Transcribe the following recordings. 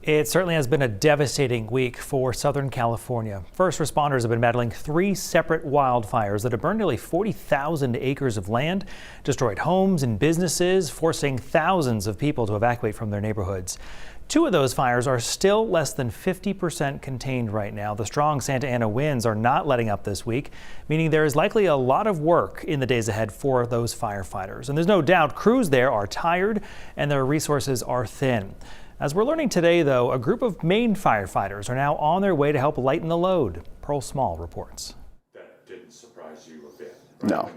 It certainly has been a devastating week for Southern California. First responders have been battling 3 separate wildfires that have burned nearly 40,000 acres of land, destroyed homes and businesses, forcing thousands of people to evacuate from their neighborhoods. 2 of those fires are still less than 50% contained right now. The strong Santa Ana winds are not letting up this week, meaning there is likely a lot of work in the days ahead for those firefighters. And there's no doubt crews there are tired and their resources are thin. As we're learning today, though, a group of Maine firefighters are now on their way to help lighten the load. Pearl Small reports. That didn't surprise you a bit, right? No.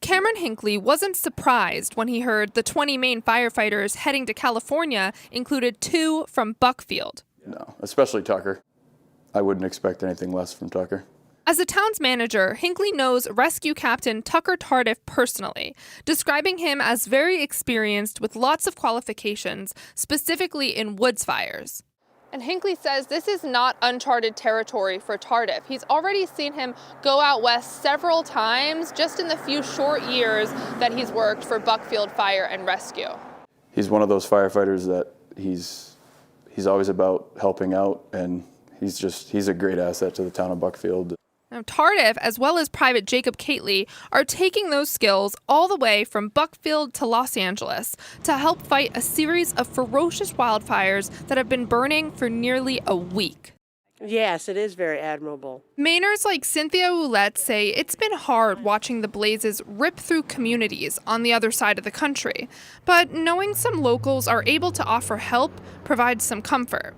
Cameron Hinckley wasn't surprised when he heard the 20 Maine firefighters heading to California included 2 from Buckfield. No, especially Tucker. I wouldn't expect anything less from Tucker. As a town's manager, Hinckley knows Rescue Captain Tucker Tardif personally, describing him as very experienced with lots of qualifications, specifically in woods fires. And Hinckley says this is not uncharted territory for Tardif. He's already seen him go out west several times just in the few short years that he's worked for Buckfield Fire and Rescue. He's one of those firefighters that he's always about helping out, and he's a great asset to the town of Buckfield. Now, Tardif, as well as Private Jacob Cately, are taking those skills all the way from Buckfield to Los Angeles to help fight a series of ferocious wildfires that have been burning for nearly a week. Yes, it is very admirable. Mainers like Cynthia Ouellette say it's been hard watching the blazes rip through communities on the other side of the country, but knowing some locals are able to offer help provides some comfort.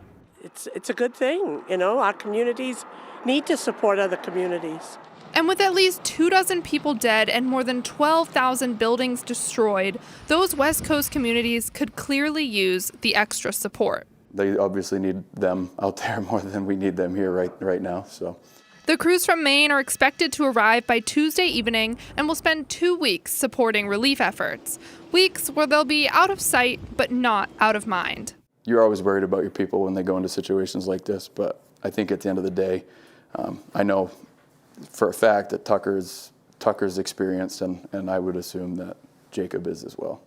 It's a good thing, our communities need to support other communities. And with at least 24 people dead and more than 12,000 buildings destroyed, those West Coast communities could clearly use the extra support. They obviously need them out there more than we need them here right now. So, the crews from Maine are expected to arrive by Tuesday evening and will spend 2 weeks supporting relief efforts. Weeks where they'll be out of sight but not out of mind. You're always worried about your people when they go into situations like this, but I think at the end of the day, I know for a fact that Tucker's experienced, and I would assume that Jacob is as well.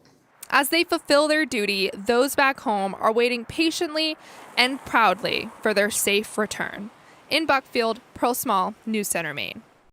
As they fulfill their duty, those back home are waiting patiently and proudly for their safe return. In Buckfield, Pearl Small, News Center, Maine.